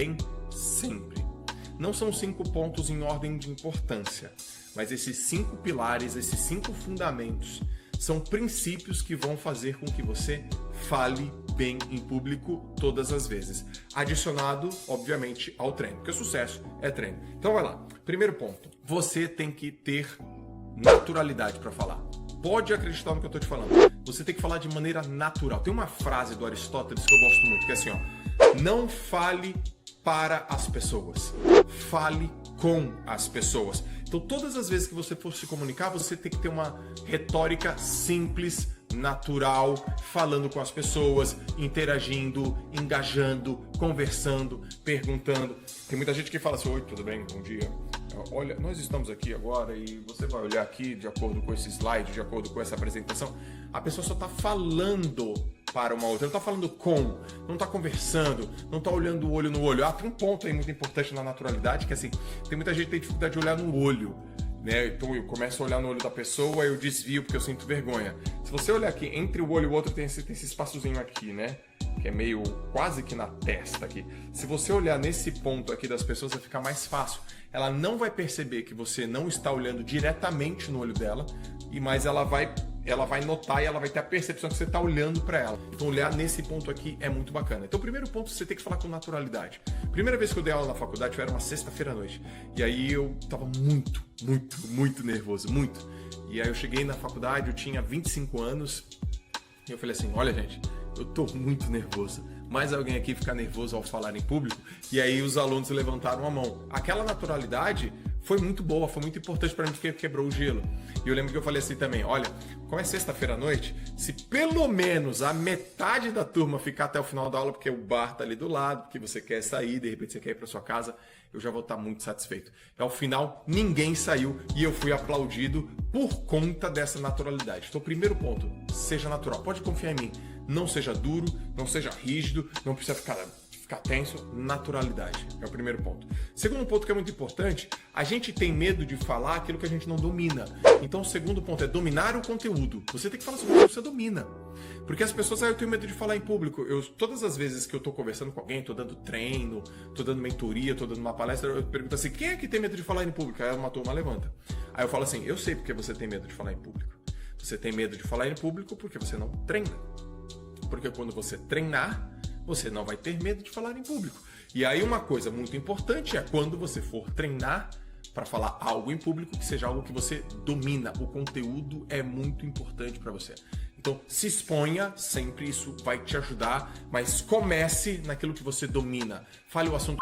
bem sempre. Não são 5 pontos em ordem de importância, mas esses 5 pilares, esses 5 fundamentos, são princípios que vão fazer com que você fale bem em público todas as vezes. Adicionado, obviamente, ao treino, porque o sucesso é treino. Então vai lá. Primeiro ponto, você tem que ter naturalidade para falar. Pode acreditar no que eu estou te falando. Você tem que falar de maneira natural. Tem uma frase do Aristóteles que eu gosto muito, que é assim, ó: não fale para as pessoas, fale com as pessoas. Então, todas as vezes que você for se comunicar, você tem que ter uma retórica simples, natural, falando com as pessoas, interagindo, engajando, conversando, perguntando. Tem muita gente que fala assim: oi, tudo bem? Bom dia. Olha, nós estamos aqui agora e você vai olhar aqui de acordo com esse slide, de acordo com essa apresentação. A pessoa só está falando para uma outra, não está falando com, não está conversando, não está olhando o olho no olho. Tem um ponto aí muito importante na naturalidade, que assim, tem muita gente que tem dificuldade de olhar no olho, né? Então eu começo a olhar no olho da pessoa, eu desvio porque eu sinto vergonha. Se você olhar aqui, entre o olho e o outro tem esse espaçozinho aqui, né? Que é meio quase que na testa aqui. Se você olhar nesse ponto aqui das pessoas, vai ficar mais fácil. Ela não vai perceber que você não está olhando diretamente no olho dela, mas ela vai notar e ela vai ter a percepção que você está olhando para ela. Então olhar nesse ponto aqui é muito bacana. Então o primeiro ponto, você tem que falar com naturalidade. Primeira vez que eu dei aula na faculdade era uma sexta-feira à noite. E aí eu tava muito nervoso, muito. E aí eu cheguei na faculdade, eu tinha 25 anos, e eu falei assim: olha, gente, eu tô muito nervoso. Mais alguém aqui fica nervoso ao falar em público? E aí os alunos levantaram a mão. Aquela naturalidade foi muito boa, foi muito importante para mim, porque quebrou o gelo. E eu lembro que eu falei assim também: olha, como é sexta-feira à noite, se pelo menos a metade da turma ficar até o final da aula, porque o bar tá ali do lado, porque você quer sair, de repente você quer ir para sua casa, eu já vou estar muito satisfeito. E ao final, ninguém saiu e eu fui aplaudido por conta dessa naturalidade. Então, primeiro ponto, seja natural. Pode confiar em mim. Não seja duro, não seja rígido, não precisa ficar tenso. Naturalidade é o primeiro ponto. Segundo ponto que é muito importante, a gente tem medo de falar aquilo que a gente não domina. Então o segundo ponto é dominar o conteúdo. Você tem que falar sobre o que você domina. Porque as pessoas, eu tenho medo de falar em público. Todas as vezes que eu tô conversando com alguém, tô dando treino, tô dando mentoria, tô dando uma palestra, eu pergunto assim: quem é que tem medo de falar em público? Aí uma turma levanta. Aí eu falo assim: eu sei porque você tem medo de falar em público. Você tem medo de falar em público porque você não treina. Porque quando você treinar, você não vai ter medo de falar em público. E aí uma coisa muito importante é quando você for treinar para falar algo em público, que seja algo que você domina. O conteúdo é muito importante para você. Então se exponha sempre, isso vai te ajudar, mas comece naquilo que você domina. Fale o assunto